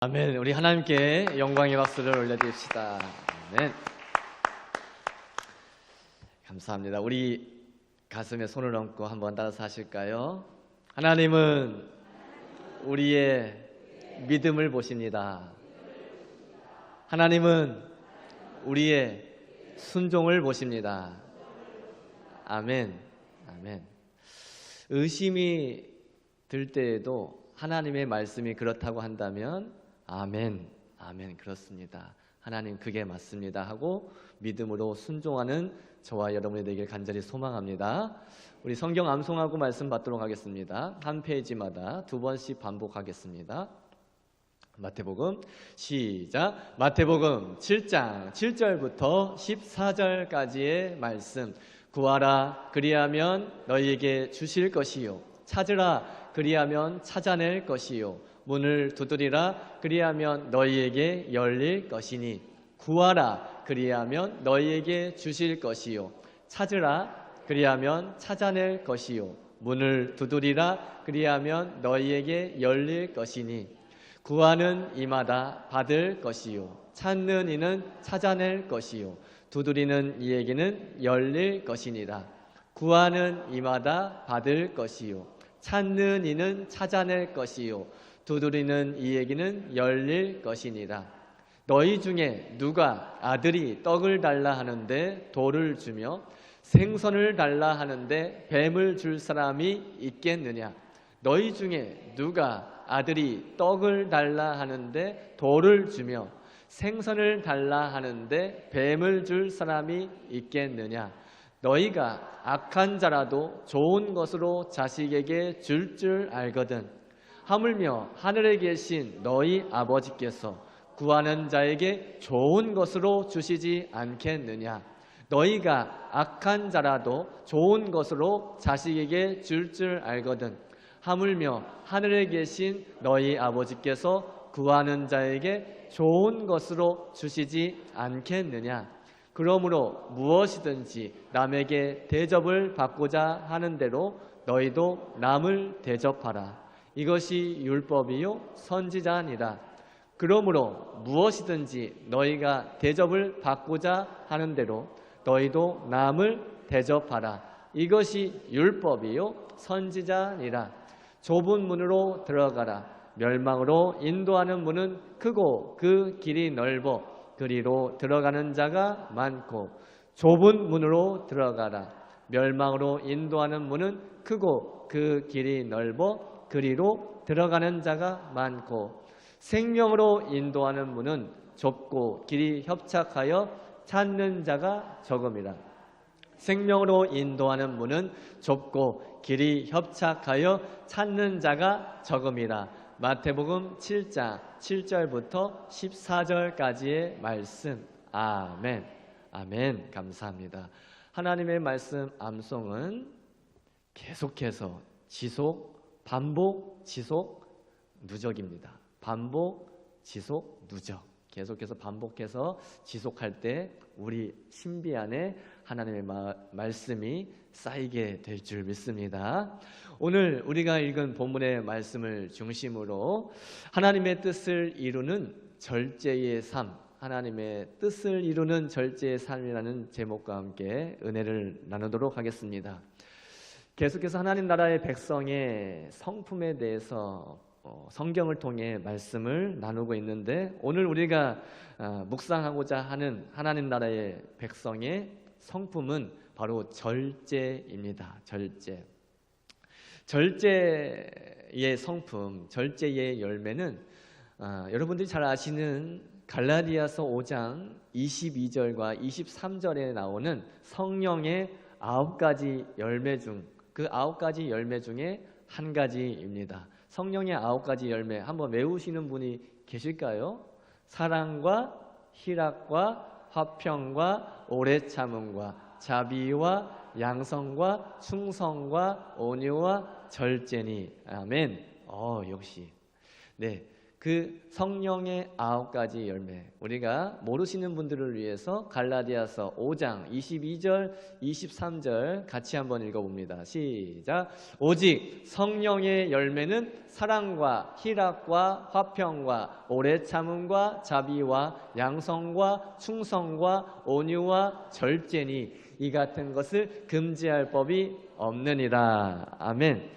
아멘. 우리 하나님께 영광의 박수를 올려드립시다. 아멘. 감사합니다. 우리 가슴에 손을 얹고 한번 따라서 하실까요? 하나님은 우리의 믿음을 보십니다. 하나님은 우리의 순종을 보십니다. 아멘. 아멘. 의심이 들 때에도 하나님의 말씀이 그렇다고 한다면 아멘, 아멘, 그렇습니다. 하나님 그게 맞습니다 하고 믿음으로 순종하는 저와 여러분이 되길 간절히 소망합니다. 우리 성경 암송하고 말씀 받도록 하겠습니다. 한 페이지마다 두 번씩 반복하겠습니다. 마태복음 시작. 마태복음 7장 7절부터 14절까지의 말씀. 구하라 그리하면 너희에게 주실 것이요, 찾으라 그리하면 찾아낼 것이요, 문을 두드리라 그리하면 너희에게 열릴 것이니. 구하라 그리하면 너희에게 주실 것이요, 찾으라 그리하면 찾아낼 것이요, 문을 두드리라 그리하면 너희에게 열릴 것이니. 구하는 이마다 받을 것이요, 찾는 이는 찾아낼 것이요, 두드리는 이에게는 열릴 것이니라. 구하는 이마다 받을 것이요, 찾는 이는 찾아낼 것이요, 두드리는 이에게는 열릴 것이니라. 너희 중에 누가 아들이 떡을 달라 하는데 돌을 주며 생선을 달라 하는데 뱀을 줄 사람이 있겠느냐? 너희 중에 누가 아들이 떡을 달라 하는데 돌을 주며 생선을 달라 하는데 뱀을 줄 사람이 있겠느냐? 너희가 악한 자라도 좋은 것으로 자식에게 줄 알거든. 하물며 하늘에 계신 너희 아버지께서 구하는 자에게 좋은 것으로 주시지 않겠느냐? 너희가 악한 자라도 좋은 것으로 자식에게 줄 알거든. 하물며 하늘에 계신 너희 아버지께서 구하는 자에게 좋은 것으로 주시지 않겠느냐? 그러므로 무엇이든지 남에게 대접을 받고자 하는 대로 너희도 남을 대접하라. 이것이 율법이요 선지자니라. 그러므로 무엇이든지 너희가 대접을 받고자 하는 대로 너희도 남을 대접하라. 이것이 율법이요 선지자니라. 좁은 문으로 들어가라. 멸망으로 인도하는 문은 크고 그 길이 넓어 그리로 들어가는 자가 많고. 좁은 문으로 들어가라. 멸망으로 인도하는 문은 크고 그 길이 넓어 그리로 들어가는 자가 많고. 생명으로 인도하는 문은 좁고 길이 협착하여 찾는 자가 적음이라. 생명으로 인도하는 문은 좁고 길이 협착하여 찾는 자가 적음이라. 마태복음 7장 7절부터 14절까지의 말씀. 아멘. 아멘. 감사합니다. 하나님의 말씀 암송은 계속해서 지속, 반복, 지속, 누적입니다. 반복, 지속, 누적. 계속해서 반복해서 지속할 때 우리 신비 안에 하나님의 말씀이 쌓이게 될 줄 믿습니다. 오늘 우리가 읽은 본문의 말씀을 중심으로 하나님의 뜻을 이루는 절제의 삶, 하나님의 뜻을 이루는 절제의 삶이라는 제목과 함께 은혜를 나누도록 하겠습니다. 계속해서 하나님 나라의 백성의 성품에 대해서 성경을 통해 말씀을 나누고 있는데, 오늘 우리가 묵상하고자 하는 하나님 나라의 백성의 성품은 바로 절제입니다. 절제. 절제의 성품, 절제의 열매는 여러분들이 잘 아시는 갈라디아서 5장 22절과 23절에 나오는 성령의 9가지 열매 중 그 9가지 열매 중에 한 가지입니다. 성령의 9가지 열매 한번 외우시는 분이 계실까요? 사랑과 희락과 화평과 오래 참음과 자비와 양성과 충성과 온유와 절제니. 아멘. 역시. 네. 그 성령의 9가지 열매, 우리가 모르시는 분들을 위해서 갈라디아서 5장 22절 23절 같이 한번 읽어봅니다. 시작. 오직 성령의 열매는 사랑과 희락과 화평과 오래 참음과 자비와 양성과 충성과 온유와 절제니 이 같은 것을 금지할 법이 없느니라. 아멘.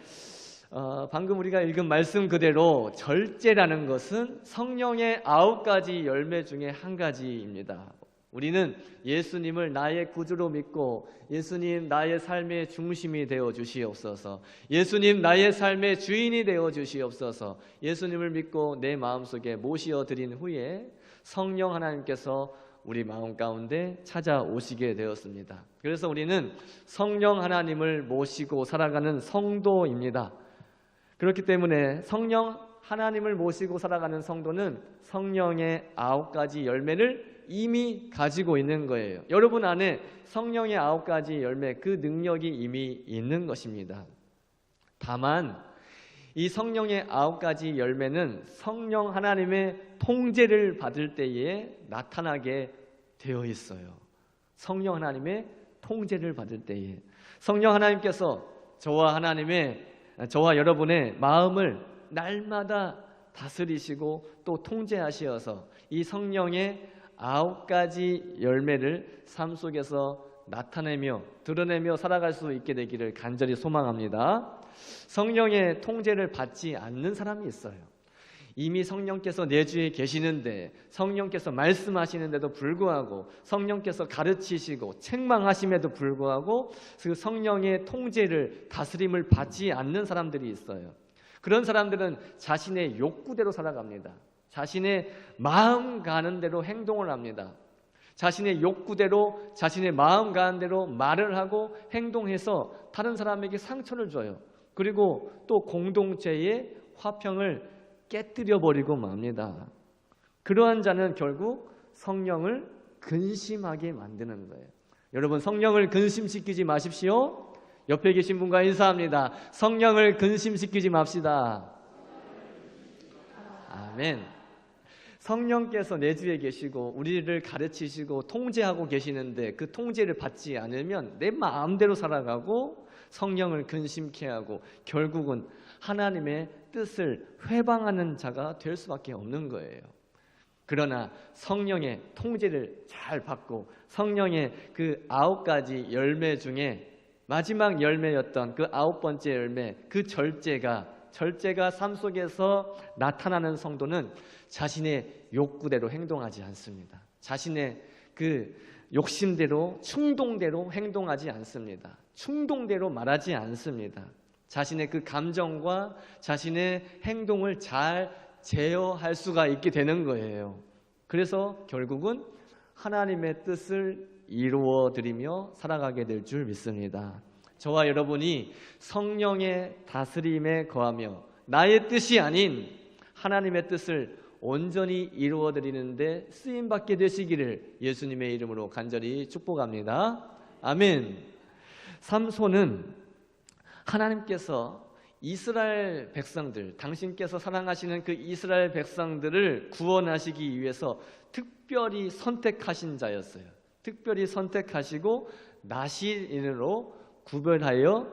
방금 우리가 읽은 말씀 그대로 절제라는 것은 성령의 9가지 열매 중에 한 가지입니다. 우리는 예수님을 나의 구주로 믿고 예수님 나의 삶의 중심이 되어 주시옵소서, 예수님 나의 삶의 주인이 되어 주시옵소서, 예수님을 믿고 내 마음속에 모시어 드린 후에 성령 하나님께서 우리 마음 가운데 찾아오시게 되었습니다. 그래서 우리는 성령 하나님을 모시고 살아가는 성도입니다. 그렇기 때문에 성령 하나님을 모시고 살아가는 성도는 성령의 9가지 열매를 이미 가지고 있는 거예요. 여러분 안에 성령의 9가지 열매, 그 능력이 이미 있는 것입니다. 다만 이 성령의 9가지 열매는 성령 하나님의 통제를 받을 때에 나타나게 되어 있어요. 성령 하나님의 통제를 받을 때에 성령 하나님께서 저와 여러분의 마음을 날마다 다스리시고 또 통제하시어서 이 성령의 9가지 열매를 삶 속에서 나타내며 드러내며 살아갈 수 있게 되기를 간절히 소망합니다. 성령의 통제를 받지 않는 사람이 있어요. 이미 성령께서 내주에 계시는데, 성령께서 말씀하시는데도 불구하고, 성령께서 가르치시고 책망하심에도 불구하고 그 성령의 통제를, 다스림을 받지 않는 사람들이 있어요. 그런 사람들은 자신의 욕구대로 살아갑니다. 자신의 마음 가는 대로 행동을 합니다. 자신의 욕구대로, 자신의 마음 가는 대로 말을 하고 행동해서 다른 사람에게 상처를 줘요. 그리고 또 공동체의 화평을 깨뜨려 버리고 맙니다. 그러한 자는 결국 성령을 근심하게 만드는 거예요. 여러분, 성령을 근심시키지 마십시오. 옆에 계신 분과 인사합니다. 성령을 근심시키지 맙시다. 아멘. 성령께서 내주에 계시고 우리를 가르치시고 통제하고 계시는데 그 통제를 받지 않으면 내 마음대로 살아가고 성령을 근심케 하고 결국은 하나님의 뜻을 회방하는 자가 될 수밖에 없는 거예요. 그러나 성령의 통제를 잘 받고 성령의 그 9가지 열매 중에 마지막 열매였던 그 9번째 열매, 그 절제가 삶 속에서 나타나는 성도는 자신의 욕구대로 행동하지 않습니다. 자신의 그 욕심대로, 충동대로 행동하지 않습니다. 충동대로 말하지 않습니다. 자신의 그 감정과 자신의 행동을 잘 제어할 수가 있게 되는 거예요. 그래서 결국은 하나님의 뜻을 이루어드리며 살아가게 될 줄 믿습니다. 저와 여러분이 성령의 다스림에 거하며 나의 뜻이 아닌 하나님의 뜻을 온전히 이루어드리는데 쓰임받게 되시기를 예수님의 이름으로 간절히 축복합니다. 아멘. 삼손은 하나님께서 이스라엘 백성들, 당신께서 사랑하시는 그 이스라엘 백성들을 구원하시기 위해서 특별히 선택하신 자였어요. 특별히 선택하시고 나시린으로 구별하여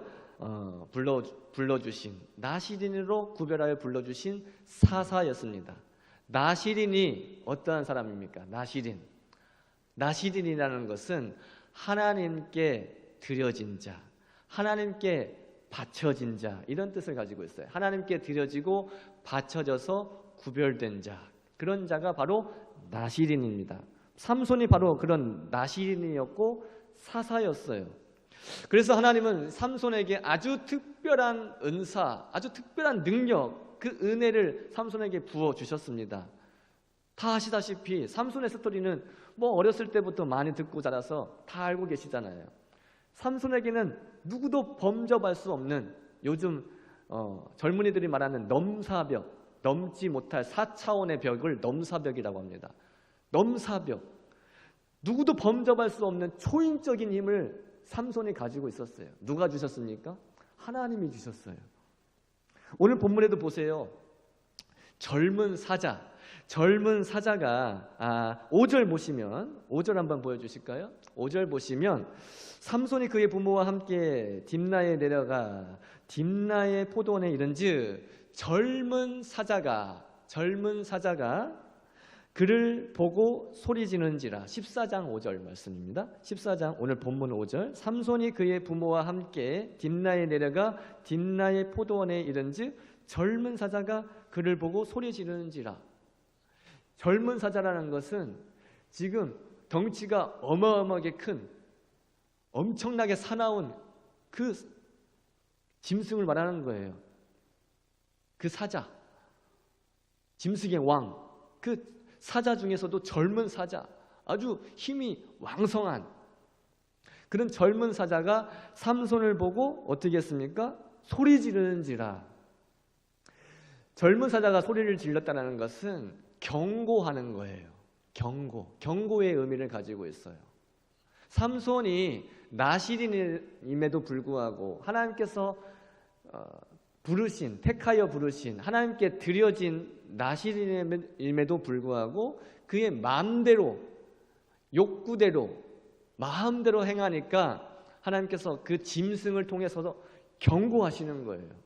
불러주신, 나시린으로 구별하여 불러주신 사사였습니다. 나시린이 어떠한 사람입니까? 나시린이라는 것은 하나님께 드려진 자, 하나님께 바쳐진 자, 이런 뜻을 가지고 있어요. 하나님께 드려지고 바쳐져서 구별된 자, 그런 자가 바로 나시린입니다. 삼손이 바로 그런 나시린이었고 사사였어요. 그래서 하나님은 삼손에게 아주 특별한 은사, 아주 특별한 능력, 그 은혜를 삼손에게 부어주셨습니다. 다 아시다시피 삼손의 스토리는 뭐 어렸을 때부터 많이 듣고 자라서 다 알고 계시잖아요. 삼손에게는 누구도 범접할 수 없는, 요즘 젊은이들이 말하는 넘사벽, 넘지 못할 4차원의 벽을 넘사벽이라고 합니다. 넘사벽, 누구도 범접할 수 없는 초인적인 힘을 삼손이 가지고 있었어요. 누가 주셨습니까? 하나님이 주셨어요. 오늘 본문에도 보세요. 젊은 사자. 젊은 사자가 5절 보시면 5절 한번 보여주실까요? 5절 보시면 삼손이 그의 부모와 함께 딥나에 내려가 딥나의 포도원에 이른즉 젊은 사자가 그를 보고 소리지는지라. 14장 5절 말씀입니다. 14장 오늘 본문 5절. 삼손이 그의 부모와 함께 딥나에 내려가 딥나의 포도원에 이른즉 젊은 사자가 그를 보고 소리지르는지라. 젊은 사자라는 것은 지금 덩치가 어마어마하게 큰 엄청나게 사나운 그 짐승을 말하는 거예요. 그 사자, 짐승의 왕, 그 사자 중에서도 젊은 사자, 아주 힘이 왕성한 그런 젊은 사자가 삼손을 보고 어떻게 했습니까? 소리 지르는지라. 젊은 사자가 소리를 질렀다는 것은 경고하는 거예요. 경고의 의미를 가지고 있어요. 삼손이 나실인임에도 불구하고 하나님께서 택하여 부르신 하나님께 드려진 나실인임에도 불구하고 그의 마음대로, 욕구대로, 마음대로 행하니까 하나님께서 그 짐승을 통해서 경고하시는 거예요.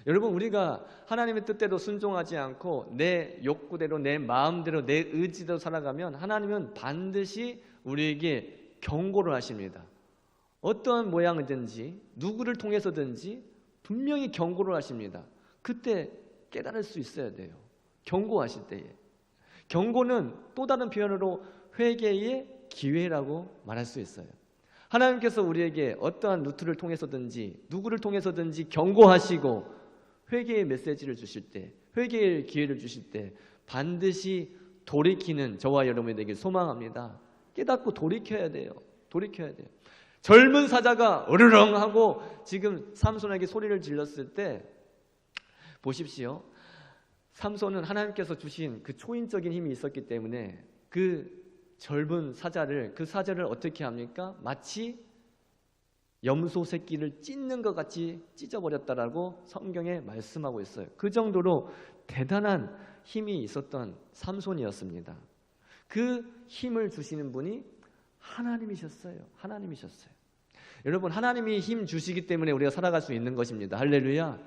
여러분, 우리가 하나님의 뜻대로 순종하지 않고 내 욕구대로, 내 마음대로, 내 의지대로 살아가면 하나님은 반드시 우리에게 경고를 하십니다. 어떠한 모양이든지 누구를 통해서든지 분명히 경고를 하십니다. 그때 깨달을 수 있어야 돼요. 경고하실 때에. 경고는 또 다른 표현으로 회개의 기회라고 말할 수 있어요. 하나님께서 우리에게 어떠한 루트를 통해서든지 누구를 통해서든지 경고하시고 회개의 메시지를 주실 때, 회개의 기회를 주실 때 반드시 돌이키는 저와 여러분이 되길 소망합니다. 깨닫고 돌이켜야 돼요. 젊은 사자가 어르렁 하고 지금 삼손에게 소리를 질렀을 때 보십시오. 삼손은 하나님께서 주신 그 초인적인 힘이 있었기 때문에 그 젊은 사자를, 그 사자를 어떻게 합니까? 마치 염소 새끼를 찢는 것 같이 찢어버렸다라고 성경에 말씀하고 있어요. 그 정도로 대단한 힘이 있었던 삼손이었습니다. 그 힘을 주시는 분이 하나님이셨어요. 여러분, 하나님이 힘 주시기 때문에 우리가 살아갈 수 있는 것입니다. 할렐루야.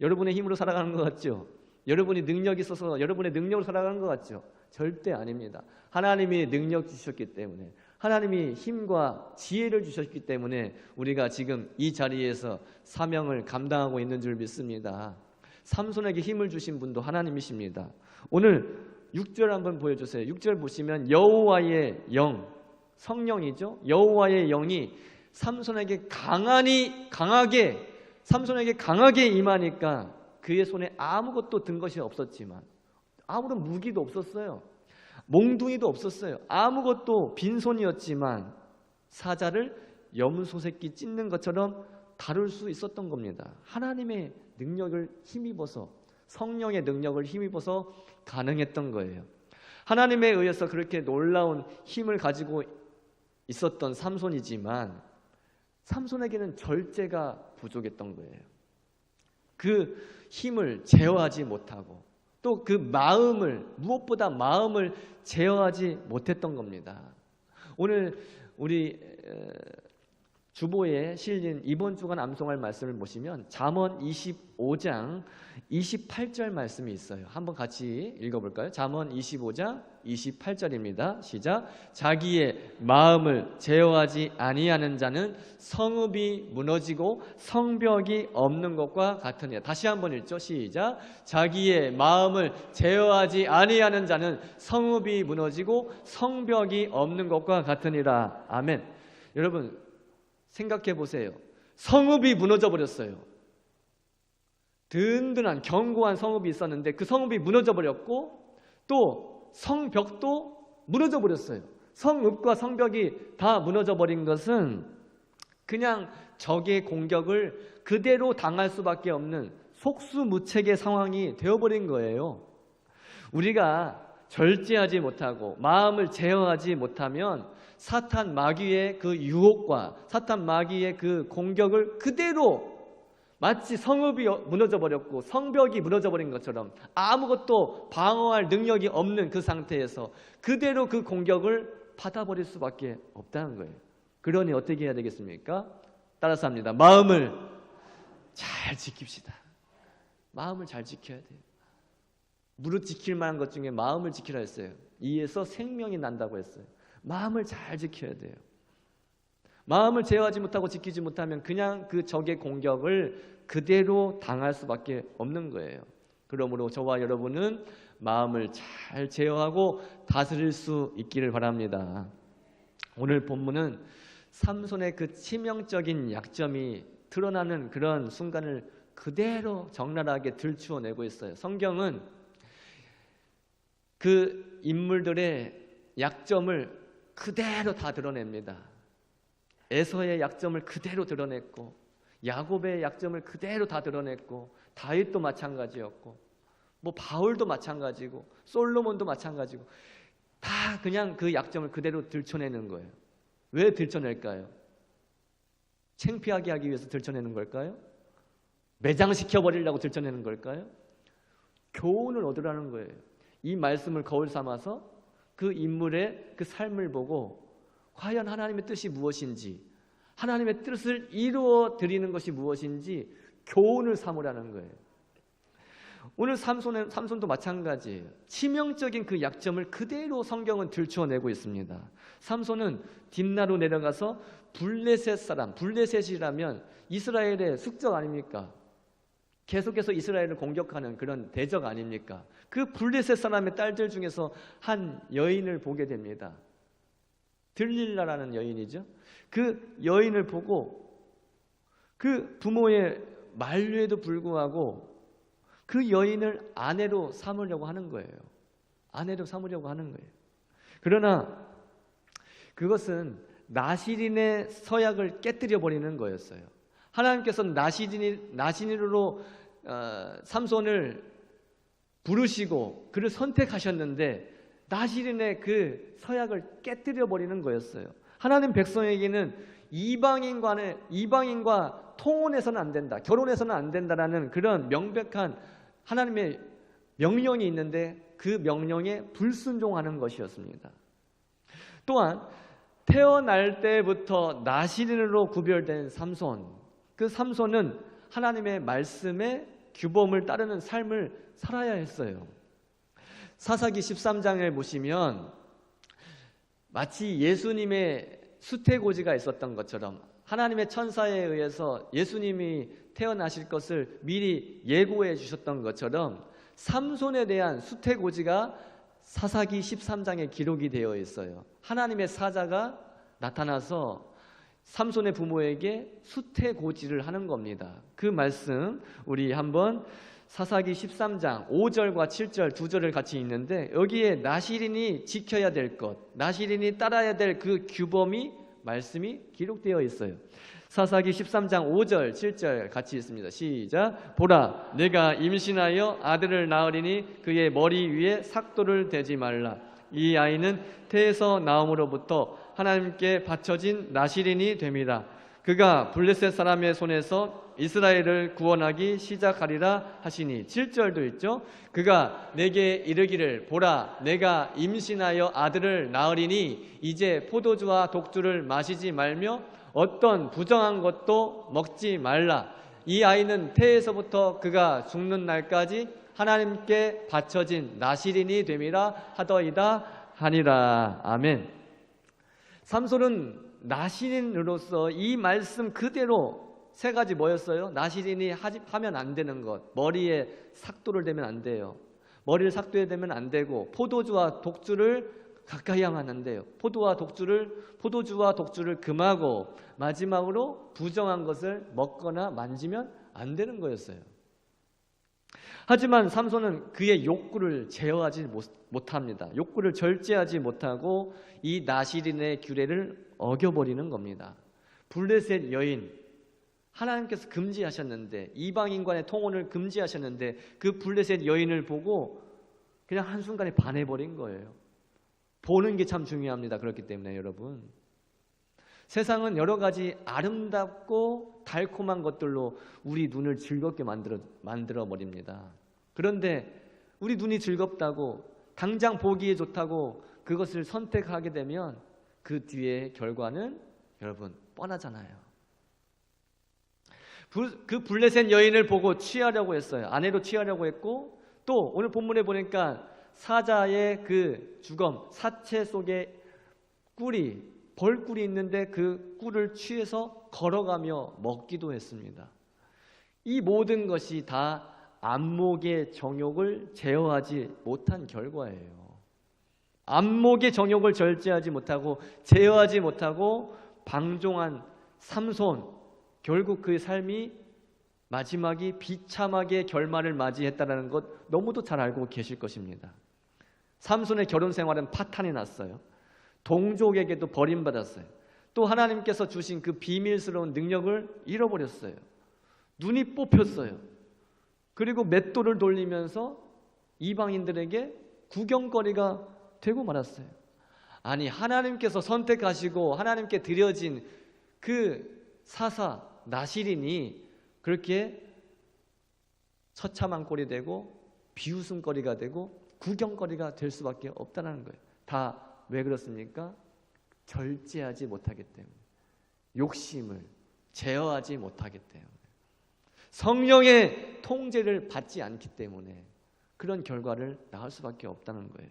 여러분의 힘으로 살아가는 것 같죠? 여러분이 능력이 있어서 여러분의 능력으로 살아가는 것 같죠? 절대 아닙니다. 하나님이 능력 주셨기 때문에, 하나님이 힘과 지혜를 주셨기 때문에 우리가 지금 이 자리에서 사명을 감당하고 있는 줄 믿습니다. 삼손에게 힘을 주신 분도 하나님이십니다. 오늘 6절 한번 보여주세요. 6절 보시면 여호와의 영, 성령이죠. 여호와의 영이 삼손에게 강하게 임하니까 그의 손에 아무것도 든 것이 없었지만, 아무런 무기도 없었어요. 몽둥이도 없었어요. 아무것도 빈손이었지만 사자를 염소 새끼 찢는 것처럼 다룰 수 있었던 겁니다. 하나님의 능력을 힘입어서, 성령의 능력을 힘입어서 가능했던 거예요. 하나님에 의해서 그렇게 놀라운 힘을 가지고 있었던 삼손이지만 삼손에게는 절제가 부족했던 거예요. 그 힘을 제어하지 못하고 또 그 무엇보다 마음을 제어하지 못했던 겁니다. 오늘 우리 주보에 실린 이번 주간 암송할 말씀을 보시면 잠언 25장 28절 말씀이 있어요. 한번 같이 읽어볼까요? 잠언 25장 28절입니다. 시작. 자기의 마음을 제어하지 아니하는 자는 성읍이 무너지고 성벽이 없는 것과 같으니라. 다시 한번 읽죠. 시작. 자기의 마음을 제어하지 아니하는 자는 성읍이 무너지고 성벽이 없는 것과 같으니라. 아멘. 여러분, 생각해 보세요. 성읍이 무너져 버렸어요. 든든한 견고한 성읍이 있었는데 그 성읍이 무너져 버렸고 또 성벽도 무너져 버렸어요. 성읍과 성벽이 다 무너져 버린 것은 그냥 적의 공격을 그대로 당할 수밖에 없는 속수무책의 상황이 되어버린 거예요. 우리가 절제하지 못하고 마음을 제어하지 못하면 사탄 마귀의 그 유혹과 사탄 마귀의 그 공격을 그대로 마치 성읍이 무너져 버렸고 성벽이 무너져 버린 것처럼 아무것도 방어할 능력이 없는 그 상태에서 그대로 그 공격을 받아버릴 수밖에 없다는 거예요. 그러니 어떻게 해야 되겠습니까? 따라서 합니다. 마음을 잘 지킵시다. 마음을 잘 지켜야 돼요. 무릇 지킬 만한 것 중에 마음을 지키라 했어요. 이에서 생명이 난다고 했어요. 마음을 잘 지켜야 돼요. 마음을 제어하지 못하고 지키지 못하면 그냥 그 적의 공격을 그대로 당할 수밖에 없는 거예요. 그러므로 저와 여러분은 마음을 잘 제어하고 다스릴 수 있기를 바랍니다. 오늘 본문은 삼손의 그 치명적인 약점이 드러나는 그런 순간을 그대로 적나라하게 들추어내고 있어요. 성경은 그 인물들의 약점을 그대로 다 드러냅니다. 에서의 약점을 그대로 드러냈고 야곱의 약점을 그대로 다 드러냈고 다윗도 마찬가지였고 뭐 바울도 마찬가지고 솔로몬도 마찬가지고 다 그냥 그 약점을 그대로 들춰내는 거예요. 왜 들춰낼까요? 창피하게 하기 위해서 들춰내는 걸까요? 매장시켜버리려고 들춰내는 걸까요? 교훈을 얻으라는 거예요. 이 말씀을 거울 삼아서 그 인물의 그 삶을 보고 과연 하나님의 뜻이 무엇인지, 하나님의 뜻을 이루어 드리는 것이 무엇인지 교훈을 삼으라는 거예요. 오늘 삼손도 마찬가지예요. 치명적인 그 약점을 그대로 성경은 들춰내고 있습니다. 삼손은 딥나로 내려가서 블레셋 사람, 블레셋이라면 이스라엘의 숙적 아닙니까? 계속해서 이스라엘을 공격하는 그런 대적 아닙니까? 그 블레셋 사람의 딸들 중에서 한 여인을 보게 됩니다. 들릴라라는 여인이죠. 그 여인을 보고 그 부모의 만류에도 불구하고 그 여인을 아내로 삼으려고 하는 거예요. 아내로 삼으려고 하는 거예요. 그러나 그것은 나시린의 서약을 깨뜨려 버리는 거였어요. 하나님께서는 나시린으로 삼손을 부르시고 그를 선택하셨는데 나시린의 그 서약을 깨뜨려 버리는 거였어요. 하나님 백성에게는 이방인과 통혼해서는 안 된다, 결혼해서는 안 된다라는 그런 명백한 하나님의 명령이 있는데 그 명령에 불순종하는 것이었습니다. 또한 태어날 때부터 나시린으로 구별된 삼손, 그 삼손은 하나님의 말씀의 규범을 따르는 삶을 살아야 했어요. 사사기 13장을 보시면 마치 예수님의 수태고지가 있었던 것처럼 하나님의 천사에 의해서 예수님이 태어나실 것을 미리 예고해 주셨던 것처럼 삼손에 대한 수태고지가 사사기 13장에 기록이 되어 있어요. 하나님의 사자가 나타나서 삼손의 부모에게 수태고지를 하는 겁니다. 그 말씀 우리 한번 사사기 13장 5절과 7절 두 절을 같이 읽는데 여기에 나시린이 지켜야 될 것, 나시린이 따라야 될 그 규범이 말씀이 기록되어 있어요. 사사기 13장 5절 7절 같이 읽습니다. 시작. 보라, 내가 임신하여 아들을 낳으리니 그의 머리 위에 삭도를 대지 말라. 이 아이는 태에서 나옴으로부터 하나님께 바쳐진 나시린이 됩니다. 그가 블레셋 사람의 손에서 이스라엘을 구원하기 시작하리라 하시니 7절도 있죠. 그가 내게 이르기를 보라, 내가 임신하여 아들을 낳으리니 이제 포도주와 독주를 마시지 말며 어떤 부정한 것도 먹지 말라. 이 아이는 태에서부터 그가 죽는 날까지 하나님께 바쳐진 나시린이 됨이라 하더이다 하니라. 아멘. 삼손은 나시린으로서 이 말씀 그대로 세 가지 뭐였어요? 나시린이 하면 안 되는 것, 머리에 삭도를 대면 안 돼요. 머리를 삭도에 대면 안 되고 포도주와 독주를 가까이 하면 안 돼요. 포도주와 독주를 금하고 마지막으로 부정한 것을 먹거나 만지면 안 되는 거였어요. 하지만 삼손은 그의 욕구를 제어하지 못합니다. 욕구를 절제하지 못하고 이 나시린의 규례를 어겨버리는 겁니다. 블레셋 여인, 하나님께서 금지하셨는데, 이방인과의 통혼을 금지하셨는데 그 블레셋 여인을 보고 그냥 한순간에 반해버린 거예요. 보는 게 참 중요합니다. 그렇기 때문에 여러분, 세상은 여러 가지 아름답고 달콤한 것들로 우리 눈을 즐겁게 만들어 버립니다. 그런데 우리 눈이 즐겁다고 당장 보기에 좋다고 그것을 선택하게 되면 그 뒤에 결과는 여러분 뻔하잖아요. 그 블레셋 여인을 보고 취하려고 했어요. 아내로 취하려고 했고, 또 오늘 본문에 보니까 사자의 그 주검, 사체 속에 꿀이, 벌꿀이 있는데 그 꿀을 취해서 걸어가며 먹기도 했습니다. 이 모든 것이 다 안목의 정욕을 제어하지 못한 결과예요. 안목의 정욕을 절제하지 못하고 제어하지 못하고 방종한 삼손, 결국 그 삶이 마지막이 비참하게 결말을 맞이했다는 것 너무도 잘 알고 계실 것입니다. 삼손의 결혼 생활은 파탄이 났어요. 동족에게도 버림받았어요. 또 하나님께서 주신 그 비밀스러운 능력을 잃어버렸어요. 눈이 뽑혔어요. 그리고 맷돌을 돌리면서 이방인들에게 구경거리가 되고 말았어요. 아니, 하나님께서 선택하시고 하나님께 드려진 그 사사 나실인이 그렇게 처참한 꼴이 되고 비웃음거리가 되고 구경거리가 될 수밖에 없다는 거예요. 다 왜 그렇습니까? 절제하지 못하기 때문에, 욕심을 제어하지 못하기 때문에, 성령의 통제를 받지 않기 때문에 그런 결과를 낳을 수밖에 없다는 거예요.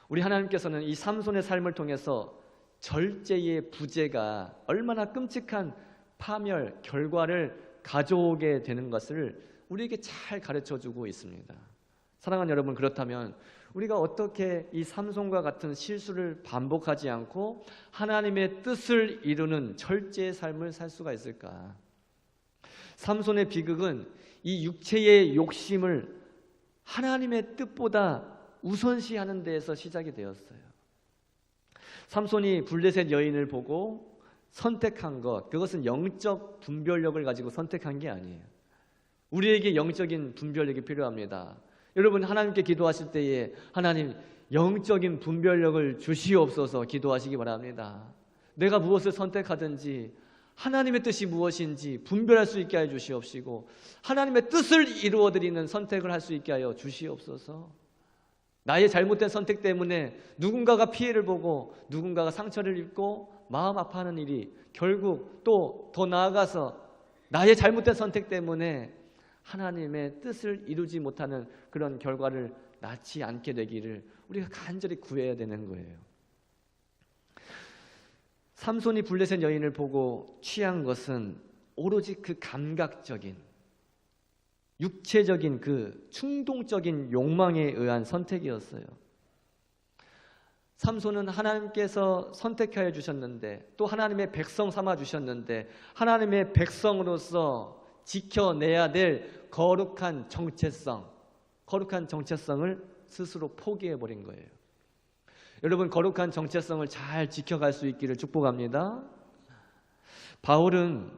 우리 하나님께서는 이 삼손의 삶을 통해서 절제의 부재가 얼마나 끔찍한 파멸 결과를 가져오게 되는 것을 우리에게 잘 가르쳐주고 있습니다. 사랑하는 여러분, 그렇다면 우리가 어떻게 이 삼손과 같은 실수를 반복하지 않고 하나님의 뜻을 이루는 절제의 삶을 살 수가 있을까? 삼손의 비극은 이 육체의 욕심을 하나님의 뜻보다 우선시하는 데에서 시작이 되었어요. 삼손이 블레셋 여인을 보고 선택한 것, 그것은 영적 분별력을 가지고 선택한 게 아니에요. 우리에게 영적인 분별력이 필요합니다. 여러분, 하나님께 기도하실 때에 하나님 영적인 분별력을 주시옵소서 기도하시기 바랍니다. 내가 무엇을 선택하든지 하나님의 뜻이 무엇인지 분별할 수 있게 하여 주시옵시고 하나님의 뜻을 이루어드리는 선택을 할 수 있게 하여 주시옵소서. 나의 잘못된 선택 때문에 누군가가 피해를 보고 누군가가 상처를 입고 마음 아파하는 일이 결국 또 더 나아가서 나의 잘못된 선택 때문에 하나님의 뜻을 이루지 못하는 그런 결과를 낳지 않게 되기를 우리가 간절히 구해야 되는 거예요. 삼손이 블레셋 여인을 보고 취한 것은 오로지 그 감각적인, 육체적인 그 충동적인 욕망에 의한 선택이었어요. 삼손은 하나님께서 선택하여 주셨는데, 또 하나님의 백성 삼아 주셨는데, 하나님의 백성으로서 지켜내야 될 거룩한 정체성을 스스로 포기해버린 거예요. 여러분, 거룩한 정체성을 잘 지켜갈 수 있기를 축복합니다. 바울은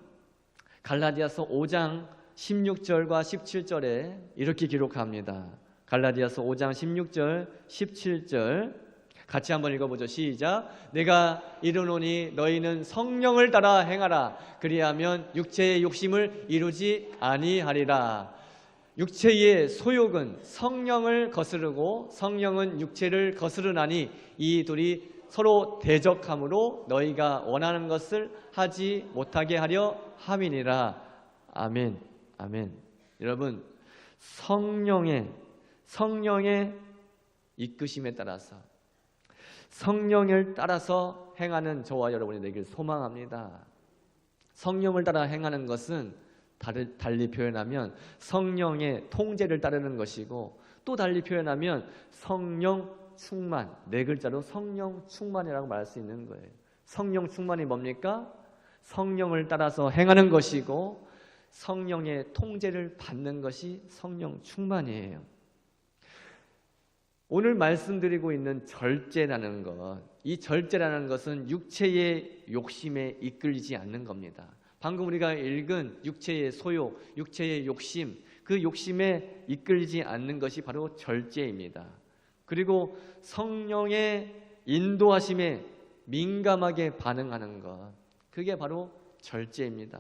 갈라디아서 5장 16절과 17절에 이렇게 기록합니다. 갈라디아서 5장 16절 17절 같이 한번 읽어보죠. 시작. 내가 이르노니 너희는 성령을 따라 행하라. 그리하면 육체의 욕심을 이루지 아니하리라. 육체의 소욕은 성령을 거스르고 성령은 육체를 거스르나니 이 둘이 서로 대적함으로 너희가 원하는 것을 하지 못하게 하려 함이니라. 아멘. 아멘. 여러분, 성령의 이끄심에 따라서, 성령을 따라서 행하는 저와 여러분이 되길 소망합니다. 성령을 따라 행하는 것은 달리 표현하면 성령의 통제를 따르는 것이고, 또 달리 표현하면 성령 충만, 네 글자로 성령 충만이라고 말할 수 있는 거예요. 성령 충만이 뭡니까? 성령을 따라서 행하는 것이고 성령의 통제를 받는 것이 성령 충만이에요. 오늘 말씀드리고 있는 절제라는 것, 이 절제라는 것은 육체의 욕심에 이끌리지 않는 겁니다. 방금 우리가 읽은 육체의 소욕, 육체의 욕심, 그 욕심에 이끌리지 않는 것이 바로 절제입니다. 그리고 성령의 인도하심에 민감하게 반응하는 것, 그게 바로 절제입니다.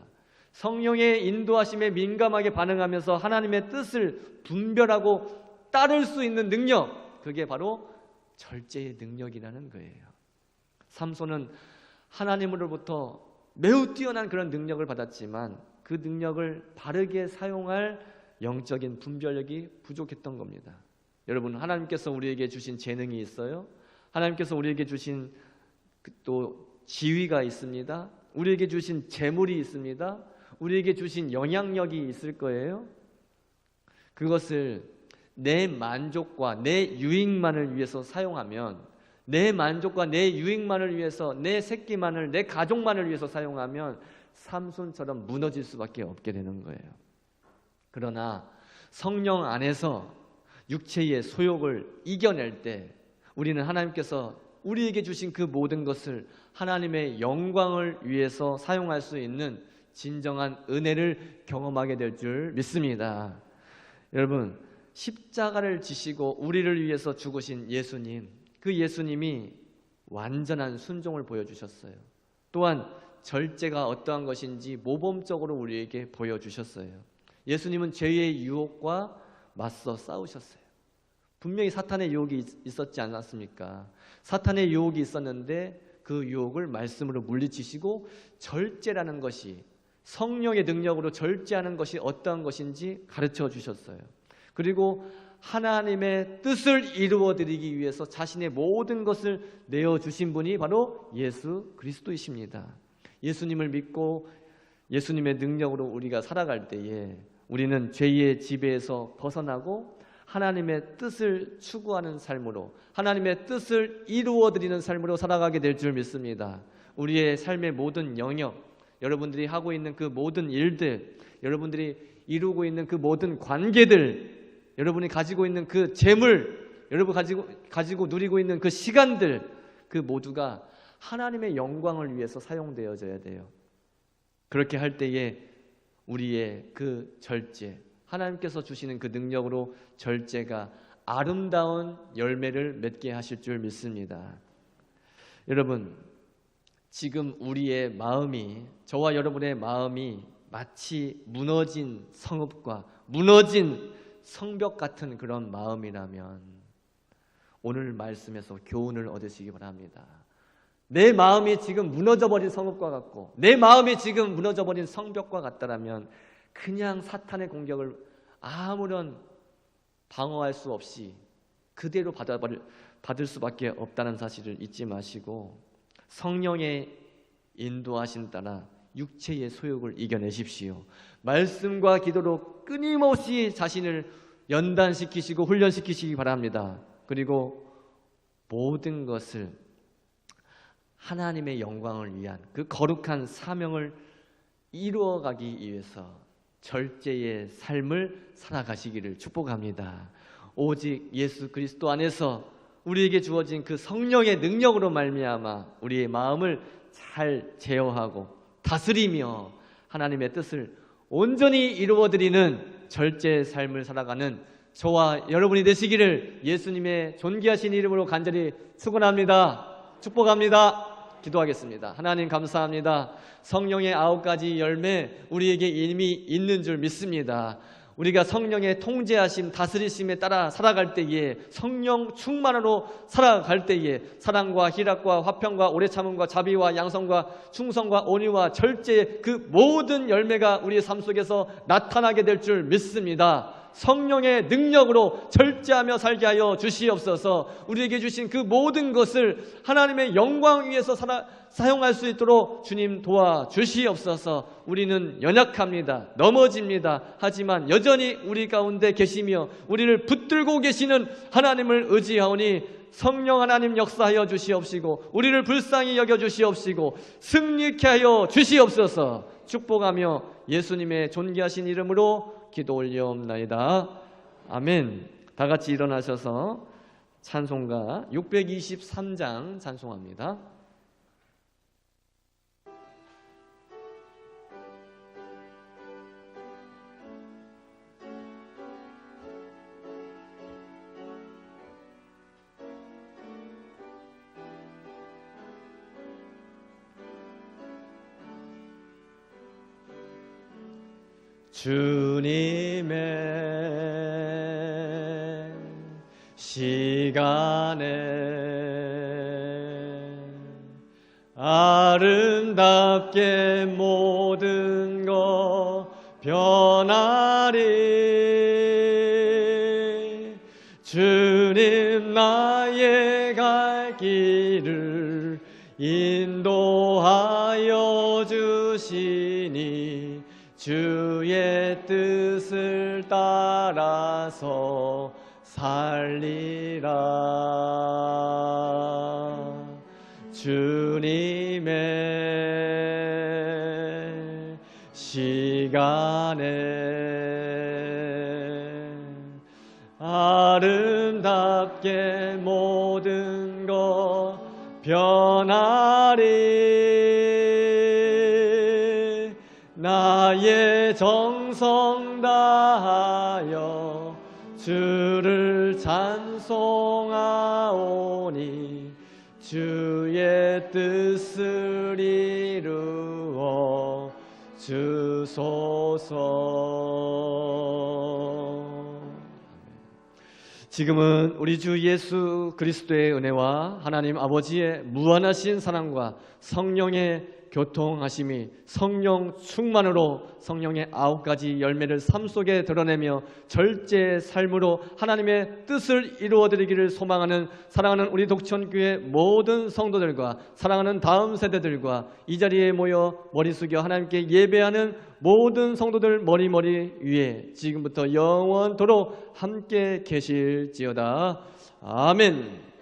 성령의 인도하심에 민감하게 반응하면서 하나님의 뜻을 분별하고 따를 수 있는 능력, 그게 바로 절제의 능력이라는 거예요. 삼손은 하나님으로부터 매우 뛰어난 그런 능력을 받았지만 그 능력을 바르게 사용할 영적인 분별력이 부족했던 겁니다. 여러분, 하나님께서 우리에게 주신 재능이 있어요. 하나님께서 우리에게 주신 또 지위가 있습니다. 우리에게 주신 재물이 있습니다. 우리에게 주신 영향력이 있을 거예요. 그것을 내 만족과 내 유익만을 위해서 사용하면, 내 만족과 내 유익만을 위해서, 내 새끼만을, 내 가족만을 위해서 사용하면 삼손처럼 무너질 수밖에 없게 되는 거예요. 그러나 성령 안에서 육체의 소욕을 이겨낼 때 우리는 하나님께서 우리에게 주신 그 모든 것을 하나님의 영광을 위해서 사용할 수 있는 진정한 은혜를 경험하게 될 줄 믿습니다. 여러분, 십자가를 지시고 우리를 위해서 죽으신 예수님, 그 예수님이 완전한 순종을 보여주셨어요. 또한 절제가 어떠한 것인지 모범적으로 우리에게 보여주셨어요. 예수님은 죄의 유혹과 맞서 싸우셨어요. 분명히 사탄의 유혹이 있었지 않았습니까? 사탄의 유혹이 있었는데 그 유혹을 말씀으로 물리치시고 절제라는 것이, 성령의 능력으로 절제하는 것이 어떠한 것인지 가르쳐 주셨어요. 그리고 하나님의 뜻을 이루어드리기 위해서 자신의 모든 것을 내어주신 분이 바로 예수 그리스도이십니다. 예수님을 믿고 예수님의 능력으로 우리가 살아갈 때에 우리는 죄의 지배에서 벗어나고 하나님의 뜻을 추구하는 삶으로, 하나님의 뜻을 이루어드리는 삶으로 살아가게 될 줄 믿습니다. 우리의 삶의 모든 영역, 여러분들이 하고 있는 그 모든 일들, 여러분들이 이루고 있는 그 모든 관계들, 여러분이 가지고 있는 그 재물, 여러분 가지고 누리고 있는 그 시간들, 그 모두가 하나님의 영광을 위해서 사용되어져야 돼요. 그렇게 할 때에 우리의 그 절제, 하나님께서 주시는 그 능력으로 절제가 아름다운 열매를 맺게 하실 줄 믿습니다. 여러분, 지금 우리의 마음이, 저와 여러분의 마음이 마치 무너진 성읍과 무너진 성벽 같은 그런 마음이라면 오늘 말씀에서 교훈을 얻으시기 바랍니다. 내 마음이 지금 무너져버린 성읍과 같고 내 마음이 지금 무너져버린 성벽과 같다라면 그냥 사탄의 공격을 아무런 방어할 수 없이 그대로 받을 수밖에 없다는 사실을 잊지 마시고 성령의 인도하신 따라 육체의 소욕을 이겨내십시오. 말씀과 기도로 끊임없이 자신을 연단시키시고 훈련시키시기 바랍니다. 그리고 모든 것을 하나님의 영광을 위한 그 거룩한 사명을 이루어가기 위해서 절제의 삶을 살아가시기를 축복합니다. 오직 예수 그리스도 안에서 우리에게 주어진 그 성령의 능력으로 말미암아 우리의 마음을 잘 제어하고 다스리며 하나님의 뜻을 온전히 이루어드리는 절제의 삶을 살아가는 저와 여러분이 되시기를 예수님의 존귀하신 이름으로 간절히 축원합니다. 축복합니다. 기도하겠습니다. 하나님 감사합니다. 성령의 9가지 열매 우리에게 이미 있는 줄 믿습니다. 우리가 성령의 통제하심, 다스리심에 따라 살아갈 때에, 성령 충만으로 살아갈 때에 사랑과 희락과 화평과 오래 참음과 자비와 양성과 충성과 온유와 절제의 그 모든 열매가 우리의 삶 속에서 나타나게 될 줄 믿습니다. 성령의 능력으로 절제하며 살게 하여 주시옵소서. 우리에게 주신 그 모든 것을 하나님의 영광 위해서 사용할 수 있도록 주님 도와주시옵소서. 우리는 연약합니다. 넘어집니다. 하지만 여전히 우리 가운데 계시며 우리를 붙들고 계시는 하나님을 의지하오니 성령 하나님 역사하여 주시옵시고 우리를 불쌍히 여겨 주시옵시고 승리케 하여 주시옵소서. 축복하며 예수님의 존귀하신 이름으로 기도 올려옵나이다. 아멘. 다 같이 일어나셔서 찬송가 623장 찬송합니다. 주님의 시간에 아름답게 모든 것 변하리. 주님 나의 갈 길을 인도하여 주시니 주의 뜻을 따라서 살리라. 주님의 시간에 아름답게 모든 것 변하리. 나의 정성 다하여 주를 찬송하오니 주의 뜻을 이루어 주소서. 지금은 우리 주 예수 그리스도의 은혜와 하나님 아버지의 무한하신 사랑과 성령의 교통하심이 성령 충만으로 성령의 9가지 열매를 삶 속에 드러내며 절제의 삶으로 하나님의 뜻을 이루어드리기를 소망하는 사랑하는 우리 독천교회 모든 성도들과 사랑하는 다음 세대들과 이 자리에 모여 머리 숙여 하나님께 예배하는 모든 성도들 머리 위에 지금부터 영원토록 함께 계실지어다. 아멘.